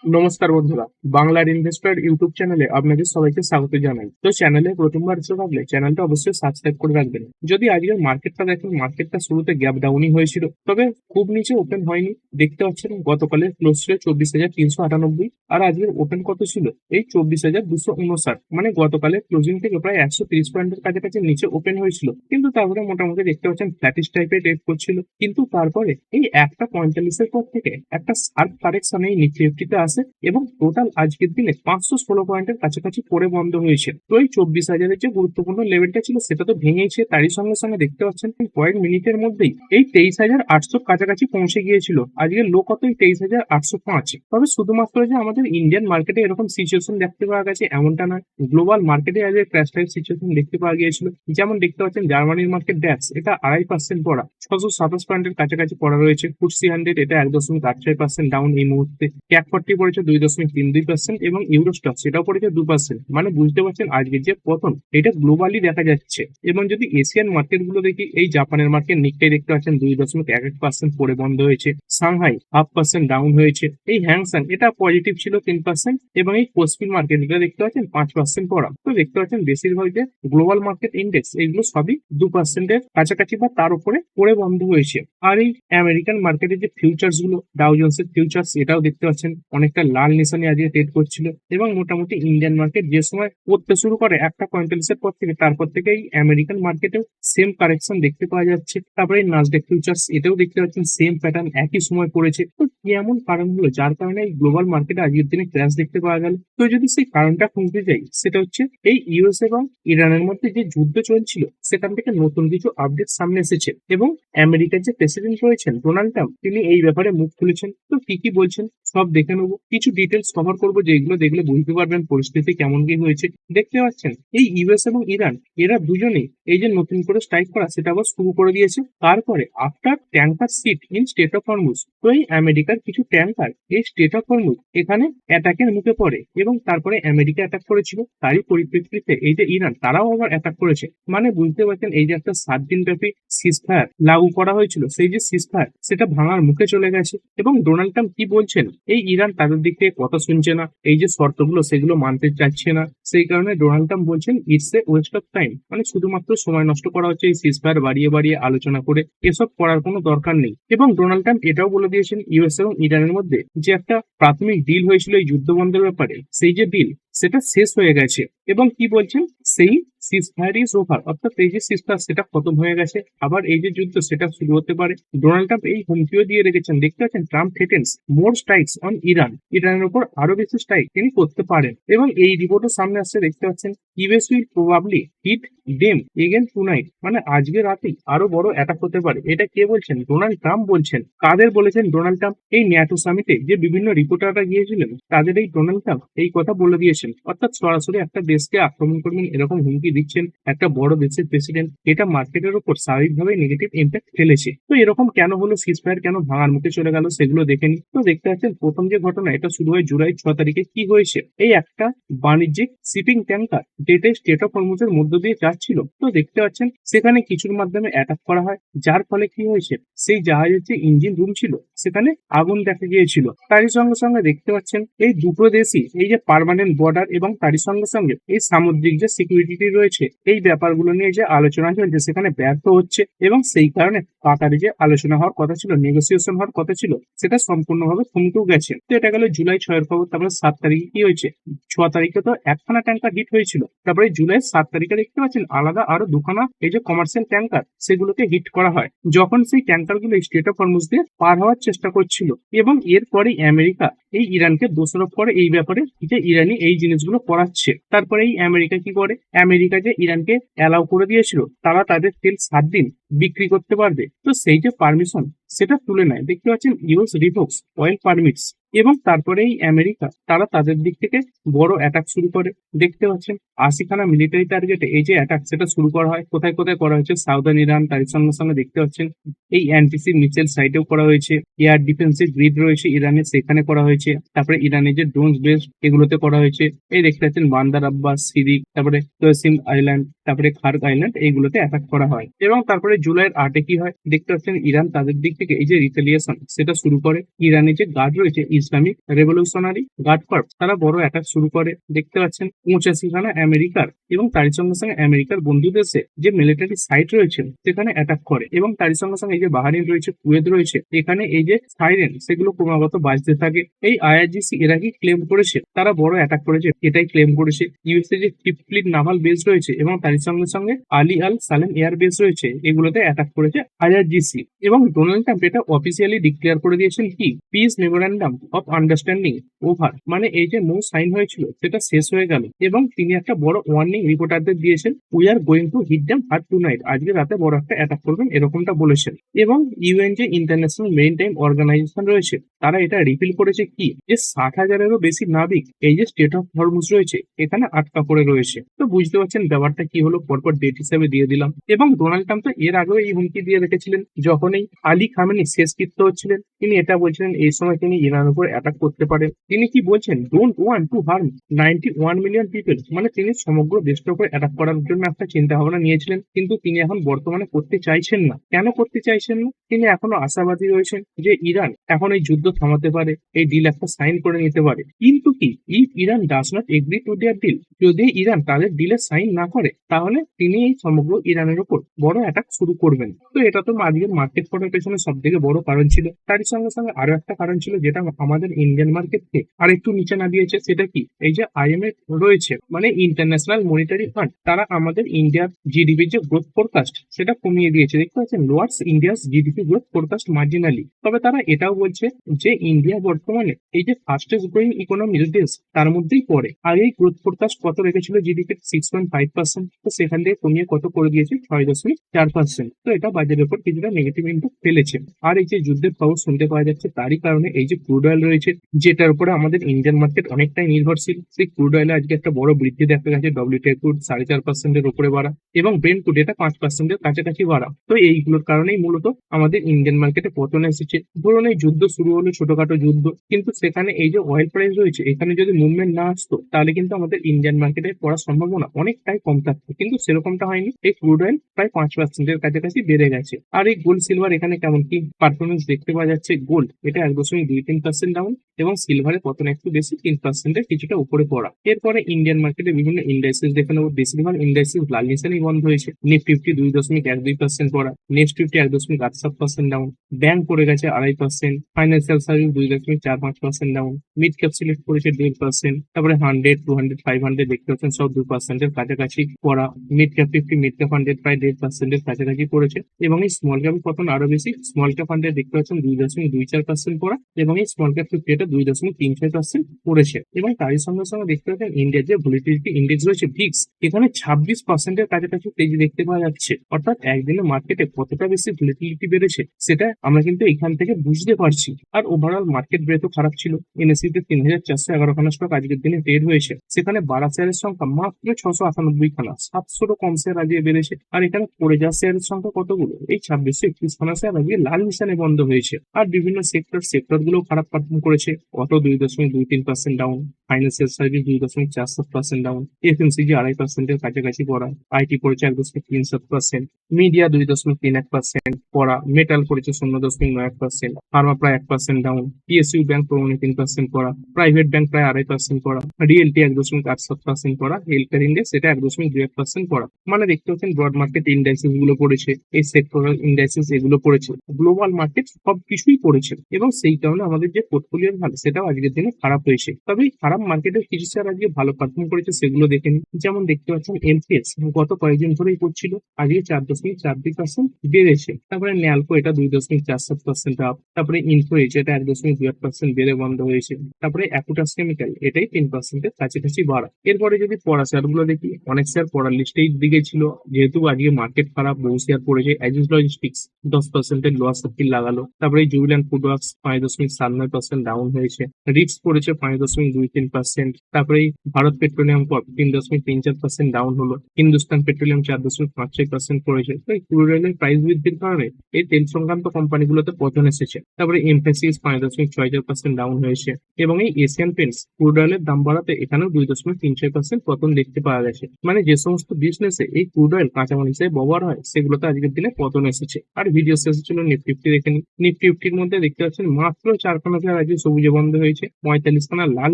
নমস্কার বন্ধুরা, বাংলার ইনভেস্টর ইউটিউব চ্যানেলে আপনাদের সবাইকে স্বাগত জানাই। তো চ্যানেলে প্রথমবার এসে থাকলে চ্যানেলটা অবশ্যই সাবস্ক্রাইব করে রাখবেন। যদি আজকের মার্কেটটা দেখেন, মার্কেটটা শুরুতে গ্যাপ ডাউনই হয়েছিল, তবে খুব নিচে ওপেন হয়নি। দেখতে পাচ্ছেন গতকালের ক্লোজ ছিল 24,398, আর আজকের ওপেন কত ছিল? এই 24,259। মানে গতকালের ক্লোজিং থেকে প্রায় 130 পয়েন্টের কাছাকাছি নিচে ওপেন হয়েছিল, কিন্তু তারপরে মোটামুটি দেখতে পাচ্ছেন ফ্ল্যাটিশ টাইপের ট্রেড করছিল। কিন্তু তারপরে এই 1:45 পর থেকে একটা শার্প কারেকশন এই নিফটি ফিফটিতে আসে এবং টোটাল আজকের দিনে 516 পয়েন্টের কাছাকাছি পড়ে বন্ধ হয়েছে। তো এই 24,000-এর যে গুরুত্বপূর্ণ লেভেলটা ছিল সেটা তো ভেঙেছে, তারই সঙ্গে সঙ্গে দেখতে পাচ্ছেন কয়েক মিনিটের মধ্যেই এই 23,800 কাছাকাছি পৌঁছে গিয়েছিল। আজকের লো কত? এই 23,805। তবে শুধুমাত্র যে আমাদের ইন্ডিয়ান মার্কেটে এরকম সিচুয়েশন দেখতে পাওয়া গেছে এমনটা নয়, গ্লোবাল মার্কেটে আজকে ক্র্যাশ টাইপ সিচুয়েশন দেখতে পাওয়া গিয়েছিল। যেমন দেখতে পাচ্ছেন জার্মানির মার্কেট ড্যাক্স এটা 2.5% পড়া, 627 পয়েন্টের কাছাকাছি পড়া রয়েছে। ফুটসি 100 এটা 1.86% ডাউন এই মুহূর্তে। ক্যাক 40 পড়েছে 2.32% এবং ইউরোস্টক সেটাও পড়েছে 2%। মানে বুঝতে পারছেন আজকে যে পতন এটা গ্লোবালি দেখা যাচ্ছে। এবং যদি এশিয়ান মার্কেট গুলো দেখি, এই জাপানের মার্কেট নিকটাই দেখতে পাচ্ছেন 2.11% পড়ে বন্ধ হয়েছে। সাংহাই 0.5% ডাউন হয়েছে। এই হ্যাংসাং এটা পজিটিভ ছিল 3%, এবং এই কোসপি মার্কেট এটা দেখতে পাচ্ছেন 5% পড়া। তো দেখতে পাচ্ছেন বেশিরভাগ যে গ্লোবাল মার্কেট ইন্ডেক্স এইগুলো সবই 2%-এর কাছাকাছি বা তার উপরে পড়ে বন্ধ হয়েছে। আর এই আমেরিকান মার্কেটের যে ফিউচার্স গুলো, ডাউ জোন্সের ফিউচার্স এটাও দেখতে পাচ্ছেন অনেকটা লাল নিশানে আজকে ট্রেড করছিল। এবং মোটামুটি ইন্ডিয়ান মার্কেট যে সময় পড়তে শুরু করে 1:45-এর পর থেকে, তারপর থেকে এই আমেরিকান মার্কেটেও সেম কারেকশন দেখতে পাওয়া যাচ্ছে। তারপরে এই নাসডাক ফিউচার্স এটাও দেখতে পাচ্ছেন সেম প্যাটার্ন একই সময় পড়েছে। তো কি এমন কারণ হলো যার কারণে এই গ্লোবাল মার্কেটে আজকের দিনে ক্র্যাশ দেখতে পাওয়া গেল? তো যদি সেই কারণটা খুঁজতে যাই, সেটা হচ্ছে এই ইউএস এবং ইরানের মধ্যে যে যুদ্ধ চলছিল সেখান থেকে নতুন কিছু আপডেট সামনে এসেছে। এবং আমেরিকার যে প্রেসিডেন্ট রয়েছেন ডোনাল্ড ট্রাম্প, তিনি এই ব্যাপারে মুখ খুলেছেন। তো কি কি বলছেন সব দেখে নেবো, কিছু ডিটেলস কভার করবো যেগুলো দেখলে বুঝতে পারবেন পরিস্থিতি কেমন কি হয়েছে। দেখতে পাচ্ছেন এই ইউএস এবং ইরান এরা দুজনেই এই যে নতুন করে স্ট্রাইক করা সেটা আবার শুরু করে দিয়েছে। তারপরে after tanker sit in strait of Hormuz, তো এই আমেরিকার কিছু ট্যাঙ্কার এই স্টেট অফ হরমুজ এখানে অ্যাটাকের মুখে পড়ে এবং তারপরে আমেরিকা অ্যাটাক করেছিল। তারই পরিপ্রেক্ষিতে এই যে ইরান তারাও আবার অ্যাটাক করেছে। মানে বুঝতে পারছেন এই যে একটা 7 দিন ব্যাপী সিজফায়ার লাগু করা হয়েছিল, সেই যে সিজফায়ার সেটা ভাঙার মুখে চলে গেছে। এবং ডোনাল্ড ট্রাম্প কি বলছেন, এই ইরান তাদের দিক থেকে কথা শুনছে না, এই যে শর্তগুলো সেগুলো মানতে চাচ্ছে না। সেই কারণে ডোনাল্ড ট্রাম্প বলছেন it's a West of time, মানে শুধুমাত্র সময় নষ্ট করা হচ্ছে এই সিজফায়ার বাড়িয়ে বাড়িয়ে আলোচনা করে, এসব করার কোনো দরকার নেই। এবং ডোনাল্ড ট্রাম্প এটাও বলে দিয়েছেন ইউএস এবং ইরানের মধ্যে যে একটা প্রাথমিক ডিল হয়েছিল এই যুদ্ধ বন্ধের ব্যাপারে, সেই যে ডিল সেটা শেষ হয়ে গেছে। এবং কি বলছেন, সেই সিজফায়ার ইজ ওভার, অর্থাৎ এই যে সিজফায়ার সেটা খতম হয়ে গেছে, আবার এই যে যুদ্ধ সেটা শুরু হতে পারে। ডোনাল্ড ট্রাম্প এই হুমকিও দিয়ে রেখেছেন। দেখতে পাচ্ছেন Trump threatens more strikes on Iran, ইরানের উপর আরো বেশি স্ট্রাইক তিনি করতে পারেন। এবং এই রিপোর্টও সামনে আসছে। দেখতে পাচ্ছেন US will probably hit them again tonight, মানে আজকে রাতেই আরো বড় অ্যাটাক হতে পারে। এটা কে বলছেন? ডোনাল্ড ট্রাম্প বলছেন। কাদের বলেছেন ডোনাল্ড ট্রাম্প? এই ন্যাটো সামিটে যে বিভিন্ন রিপোর্টাররা গিয়েছিলেন তাদের এই ডোনাল্ড ট্রাম্প এই কথা বলে দিয়েছেন। অর্থাৎ সরাসরি একটা দেশকে আক্রমণ করবেন এরকম হুমকি দিচ্ছেন একটা বড় দেশের প্রেসিডেন্ট। এটা মার্কেটের উপর স্বাভাবিকভাবে নেগেটিভ ইম্প্যাক্ট ফেলেছে। তো এরকম কেন হলো, সিজফায়ার কেন ভাঙার মুখে চলে গেল, সেগুলো দেখে নি। তো দেখতে পাচ্ছেন প্রথম যে ঘটনা এটা শুরু হয় জুলাই 6 তারিখে। কি হয়েছে, এই একটা বাণিজ্যিক শিপিং ট্যাঙ্কার যেটা স্টেট অফ হরমুজের মধ্য দিয়ে যাচ্ছিল, তো দেখতে পাচ্ছেন সেখানে কিছুর মাধ্যমে অ্যাটাক করা হয়, যার ফলে কি হয়েছে, সেই জাহাজের যে ইঞ্জিন রুম ছিল সেখানে আগুন দেখা গিয়েছিল। তারই সঙ্গে সঙ্গে দেখতে পাচ্ছেন এই দুটো দেশই এই যে পার্মানেন্ট বর্ডার এবং তারই সঙ্গে সঙ্গে এই সামুদ্রিক যে সিকিউরিটি রয়েছে এই ব্যাপারগুলো নিয়ে যে আলোচনা চলছে সেখানে ব্যর্থ হচ্ছে। এবং সেই কারণে কাতারে যে আলোচনা হওয়ার কথা ছিল, নেগোসিয়েশন হওয়ার কথা ছিল, সেটা সম্পূর্ণভাবে থমকেও গেছে। তো এটা গেল জুলাই 6-এর খবর। তারপরে 7 তারিখে কি হয়েছে, 6 তারিখে তো একখানা ট্যাঙ্কার হিট হয়েছিল। তারপরে জুলাই 7 তারিখে দেখতে পাচ্ছেন আলাদা আরো দুখানা এই যে কমার্শিয়াল ট্যাঙ্কার সেগুলোকে হিট করা হয়, যখন সেই ট্যাঙ্কার গুলো স্টেট অফ হরমুজ দিয়ে পার হওয়ার চেষ্টা করছিল। এবং এরপরে আমেরিকা এই ইরানকে দোষারোপ করে এই ব্যাপারে যে ইরানি এই জিনিসগুলো করাচ্ছে। তারপরে এই আমেরিকা কি করে, আমেরিকা যে ইরানকে অ্যালাউ করে দিয়েছিল তারা তাদের তেল 7 দিন বিক্রি করতে পারবে, তো সেই যে পারমিশন সেটা তুলে নেয়। দেখতে পাচ্ছেন ইউএস রিভোক্স অয়েল পারমিটস। এবং তারপরে এই আমেরিকা তারা তাদের দিক থেকে বড় অ্যাটাক শুরু করে। দেখতে পাচ্ছেন 80খানা মিলিটারি টার্গেটে এই যে অ্যাটাক সেটা শুরু করা হয়। কোথায় কোথায় করা হয়েছে, সাউদার্ন ইরান, তার সঙ্গে সঙ্গে দেখতে পাচ্ছেন এই অ্যান্টিসি মিসাইল সাইটেও করা হয়েছে। এয়ার ডিফেন্সের গ্রিড রয়েছে ইরানের, সেখানে করা হয়েছে। তারপরে ইরানের যে ড্রোন বেস এগুলোতে করা হয়েছে। এই দেখতে পাচ্ছেন বান্দার আব্বাস, সিরিক, তারপরে তহসিম আইল্যান্ড, তারপরে খার্গ আইল্যান্ড এইগুলোতে অ্যাটাক করা হয়। এবং তারপরে জুলাইয়ের 8-এ কি হয় দেখতে পাচ্ছেন, ইরান তাদের দিক থেকে এই যে রিটেলিয়েশন সেটা শুরু করে। ইরানের যে গার্ড রয়েছে, ইসলামিক রেভলিউশনারি গার্ড কর্পস, তারা বড় অ্যাটাক শুরু করে দেখতে পাচ্ছেন 85খানা আমেরিকার, এবং তারই সঙ্গে সঙ্গে আমেরিকার বন্ধু দেশে যে মিলিটারি সাইট রয়েছে সেখানে অ্যাটাক করে। এবং তারই সঙ্গে সঙ্গে এই যে বাহারিন রয়েছে, কুয়েত রয়েছে, এখানে এই যে সাইরেন সেগুলো ক্রমাগত বাজতে থাকে। এই আইআরজিসি এরা কি ক্লেম করেছে তারা বড় অ্যাটাক করেছে, এটাই ক্লেম করেছে। ইউএসএ যে ফিফথ ফ্লিট নাভাল বেস রয়েছে এবং তারই সঙ্গে সঙ্গে আলী আল সালেম এয়ার বেস রয়েছে, এগুলোতে অ্যাটাক করেছে আইআরজিসি। এবং ডোনাল্ড ট্রাম্প এটা অফিসিয়ালি ডিক্লেয়ার করে দিয়েছেন কি, piece memorandum of understanding over, মানে এই যে মৌ সাইন হয়েছিল সেটা শেষ হয়ে গেল। এবং তিনি একটা বড় ওয়ার্নিং রিপোর্টারদের দিয়েছেন, we are going to hit them hard tonight, আজকে রাতে বড় একটা অ্যাটাক করবেন এরকমটা বলেছেন। এবং ইউএন যে ইন্টারন্যাশনাল মেরিটাইম অর্গানাইজেশন রয়েছে তারা এটা রিভিল করেছে কি, যে 60,000-এরও বেশি নাবিক এই যে স্টেট অফ হরমুজ রয়েছে এখানে আটকা পড়ে রয়েছে। তো বুঝতে পারছেন ব্যাপারটা কি হলো, পরপর ডেট হিসাবে দিয়ে দিলাম। এবং ডোনাল্ড ট্রাম্প তো এর আগেও এই হুমকি দিয়ে রেখেছিলেন, যখন এই আলী খামেনি শেষকৃত্য হচ্ছিলেন তিনি এটা বলছিলেন এই সময় তিনি ইরানের উপর অ্যাটাক করতে পারেন। তিনি কি বলছেন, don't want to harm 91 million people, মানে তিনি সমগ্র দেশটার উপর অ্যাটাক করার জন্য একটা চিন্তা ভাবনা নিয়েছিলেন, কিন্তু তিনি এখন বর্তমানে করতে চাইছেন না। কেন করতে চাইছেন না? তিনি এখনো আশাবাদী রয়েছেন যে ইরান এখন এই যুদ্ধ থামাতে পারে, এই ডিল একটা সাইন করে নিতে পারে। কিন্তু কি, if Iran does not agree to their deal, যদি ইরান তাদের ডিলে সাইন না করে তাহলে তিনি এই সমগ্র ইরানের উপর বড় অ্যাটাক শুরু করবেন। তো এটা তো আজকের মার্কেট পড়ার পেছনে সব থেকে বড় কারণ ছিল। তারই সঙ্গে সঙ্গে আরো একটা কারণ ছিল যেটা আমাদের ইন্ডিয়ান মার্কেটকে আর একটু নিচে না দিয়েছে, সেটা কি, এই যে আইএমএফ রয়েছে মানে ইন্টারন্যাশনাল মনিটারি ফান্ড, তারা আমাদের ইন্ডিয়ার জিডিপির যে গ্রোথ ফোরকাস্ট সেটা কমিয়ে দিয়েছে। দেখতে পাচ্ছেন, lowers India's GDP growth forecast marginally. তবে তারা এটাও বলছে যে ইন্ডিয়া বর্তমানে এই যে ফাস্টেস্ট গ্রোয়িং ইকোনমির দেশ তার মধ্যেই পড়ে। আগেই গ্রোথ ফোরকাস্ট কত রেখেছিল জিডিপির, 6.5%, তো সেখান থেকে কমিয়ে কত করে দিয়েছে, 6.4%। তো এটা বাজারের উপর কিছুটা নেগেটিভ ইম্প্যাক্ট ফেলেছে। আর এই যে যুদ্ধের খবর শুনতে পাওয়া যাচ্ছে তারই কারণে এই যে ক্রুড অয়েল রয়েছে, যেটার উপরে আমাদের ইন্ডিয়ান মার্কেট অনেকটাই নির্ভরশীল, সেই ক্রুড অয়েলে আজকে একটা বড় বৃদ্ধি দেখা গেছে। ডব্লিউটিআই ক্রুড 4.5%-এর উপরে বাড়া, এবং ব্রেন্ট ক্রুড এটা 5%-এর কাছাকাছি বাড়া। তো এইগুলোর কারণেই মূলত আমাদের ইন্ডিয়ান মার্কেটে পতন এসেছে। ধরুন এই যুদ্ধ শুরু হলো ছোটখাটো যুদ্ধ, কিন্তু সেখানে এই যে অয়েল প্রাইস রয়েছে এখানে যদি মুভমেন্ট না আসতো তাহলে কিন্তু আমাদের ইন্ডিয়ান মার্কেটে পড়ার সম্ভাবনা অনেকটাই কম থাকতো, কিন্তু সেরকমটা হয়নি। এই ক্রুড অয়েল প্রায় 5%-এর কাছাকাছি বেড়ে গেছে। আর এই গোল্ড সিলভার এখানে কেমন কি পারফরমেন্স দেখতে পাওয়া যাচ্ছে, গোল্ড এটা 1.23% ডাউন, এবং সিলভারের পতন একটু বেশি, 3%-এর কিছুটা উপরে পড়া। এরপরে ইন্ডিয়ান মার্কেটে বিভিন্ন ইন্ডাইসেস দেখে নেবো। বেশিরভাগ ইন্ডাইসেস লাল নিশানেই বন্ধ হয়েছে। নিফটি 2.12% পড়া, নেক্সট 2.87% ডাউন, ব্যাংক পড়ে গেছে 2.5%, financial service 2.45% down, mid cap select করেছে 1.5%, তারপরে 100, 200, 500 দেখতে পাচ্ছেন সব 2%-এর কাছাকাছি পড়া। মিড ক্যাপ 50, মিড ক্যাপ 100 প্রায় 1.5%-এর কাছাকাছি পড়েছে। এবং এই স্মল ক্যাপ পতন আরো বেশি। স্মল ক্যাপ 100 দেখতে পাচ্ছেন 2.24% পড়া, এবং এই স্মল ক্যাপ 50 এটা 2.36% পড়েছে। এবং তারই সঙ্গে সঙ্গে দেখতে পাচ্ছেন ইন্ডিয়ার যে ভলিটিলিটি ইন্ডেক্স রয়েছে ভিক্স, এখানে 26%-এর কাছাকাছি তেজি দেখতে পাওয়া যাচ্ছে। অর্থাৎ একদিনে মার্কেটে কতটা বেশি ভলিটিলিটি বেড়েছে সেটা আমরা কিন্তু এখান থেকে বুঝতে পারছি। আর ওভারঅল মার্কেট ব্রেথও খারাপ ছিল। এনএসসি তে 3,411 খানা স্টক আজকের দিনে ট্রেড হয়েছে, সেখানে বাড়া শেয়ারের সংখ্যা মাত্র 698 খানা, 700 কম শেয়ার আজকে বেড়েছে। আর এখানে পড়ে যাওয়া শেয়ারের সংখ্যা কতগুলো, এই 2631 খানা শেয়ার আজকে লাল নিশানে বন্ধ হয়েছে। আর বিভিন্ন সেক্টর গুলো খারাপ পারফর্ম করেছে। Auto 2.23% down, financial service 2.47% down, FMCG 2.5%-এর কাছাকাছি পড়া, আইটি পড়েছে 1.37%, মিডিয়া 2.31% পড়া, মেটাল পড়েছে 0.91%, ফার্মা প্রায় 1% ডাউন, পিএসইউ ব্যাংক 3% পড়া, প্রাইভেট ব্যাংক প্রায় 2.5% পড়া, রিয়েলটি 1.87% পড়া, হেলথকেয়ার ইন্ডেক্স এটা 1.21% পড়া। মানে দেখতে পাচ্ছেন ব্রড মার্কেট ইন্ডাইসেস গুলো পড়েছে, এই সেক্টরাল ইন্ডাইসেস এগুলো পড়েছে, গ্লোবাল মার্কেট সব কিছুই পড়েছে। এবং সেই কারণে আমাদের যে পোর্টফোলিওর হাল সেটাও আজকের দিনে খারাপ হয়েছে। তবে এই খারাপ মার্কেটের কিছু শেয়ার আজকে ভালো পারফর্ম করেছে, সেগুলো দেখে নিন। যেমন দেখতে পাচ্ছেন এমসিএক্স গত কয়েকদিন ধরেই পড়ছিল, আজকে 4.42% বেড়েছে। তারপরে ন্যালকো এটা 2.47% আপ, তারপরে ইনফো এইচ এটা 1.28% বেড়ে বন্ধ হয়েছে। তারপরে অ্যাকুটাস কেমিক্যাল এটাই 10%-এর কাছাকাছি বাড়া। এরপরে যদি পড়া শেয়ার গুলো দেখি, অনেক শেয়ার পড়ার লিস্টেই দিকে ছিল, যেহেতু আজকে মার্কেট খারাপ বহু শেয়ার পড়েছে। অ্যাজিস লজিস্টিক্স 10%-এর লস সার্কিল লাগালো। তারপরে জুবিল্যান্ড ফুডওয়ার্কস 5.79% ডাউন হয়েছে। রিক্স পড়েছে 5.23%। 9%। তারপরে এই ভারত পেট্রোলিয়াম কর্প 3.34% ডাউন হলো। হিন্দুস্তান পেট্রোলিয়াম 4.56% পড়েছে। তো এই ক্রুড অয়েলের প্রাইস বৃদ্ধির কারণে এই তেল সংক্রান্ত কোম্পানিগুলোতে পতন এসেছে। তারপরে এমফেসিস 5.64% ডাউন হয়েছে এবং এই এশিয়ান পেন্টস ক্রুড অয়েলের দাম বাড়াতে এখানেও 2.36% পতন দেখতে পাওয়া গেছে। মানে যে সমস্ত বিজনেসে এই ক্রুড অয়েল কাঁচামাল হিসেবে ব্যবহার হয় সেগুলোতে আজকের দিনে পতন এসেছে। আর ভিডিও শেষে ছিল নিফটি ফিফটি দেখে নিন। নিফটি ফিফটির মধ্যে দেখতে পাচ্ছেন মাত্র 4খানা শেয়ার আজকে সবুজে বন্ধ হয়েছে, 45খানা লাল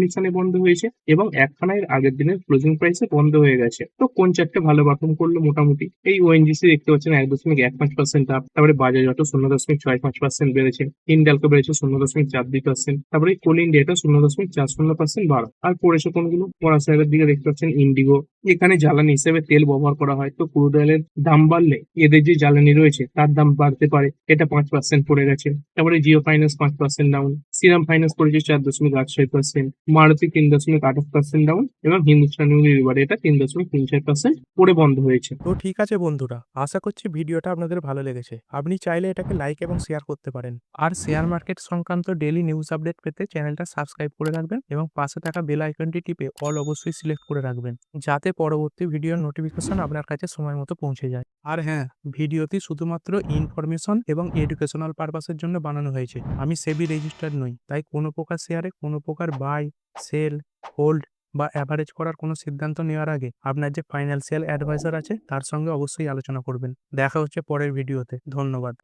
নিশানে বন্ধ হয়েছে এবং একখানা এর আগের দিনের ক্লোজিং প্রাইসে বন্ধ হয়ে গেছে। তো কোন চারটে ভালো পারফর্ম করলো মোটামুটি? এই ওএনজিসি দেখতে পাচ্ছেন 1.15% আপ। তারপরে বাজাজ অটো 0.65% বেড়েছে। হিন্ডালকো বেড়েছে 0.42%। তারপরে কোল ইন্ডিয়াটা 0.40% বাড়া। আর পড়েছে কোনগুলো? পড়া শেয়ারের দিকে দেখতে পাচ্ছেন ইন্ডিগো। এখানে জ্বালানি হিসেবে তেল ব্যবহার করা হয়। তো ক্রুড অয়েলের দাম বাড়লে এদের যে জ্বালানি রয়েছে তার দাম বাড়তে পারে, এটা 5% পড়ে গেছে। তারপরে Jio finance 5% down, Shriram finance পড়েছে 4.86%, মারুতি 3.88% ডাউন এবং হিন্দুস্তান ইউনিলিভার এটা 3.36% পড়ে বন্ধ হয়েছে। তো ঠিক আছে বন্ধুরা, আশা করছি ভিডিওটা আপনাদের ভালো লেগেছে। আপনি চাইলে এটাকে লাইক এবং শেয়ার করতে পারেন। আর শেয়ার মার্কেট সংক্রান্ত ডেইলি নিউজ আপডেট পেতে চ্যানেলটা সাবস্ক্রাইব করে রাখবেন এবং পাশে থাকা বেল আইকনটি টিপে অল অবশ্যই সিলেক্ট করে রাখবেন, যাতে পরবর্তী ভিডিওর নোটিফিকেশন আপনার কাছে সময় মতো পৌঁছে যায়। আর হ্যাঁ, ভিডিওটি শুধুমাত্র ইনফরমেশন এবং এডুকেশনাল পারপাসের জন্য বানানো হয়েছে। আমি সেবি রেজিস্টার্ড নই, তাই কোনো প্রকার শেয়ারে কোনো প্রকার বাই, সেল, হোল্ড বা অ্যাভারেজ করার কোনো সিদ্ধান্ত নেওয়ার আগে আপনার যে ফাইন্যান্সিয়াল অ্যাডভাইজার আছে তার সঙ্গে অবশ্যই আলোচনা করবেন। দেখা হচ্ছে পরের ভিডিওতে। ধন্যবাদ।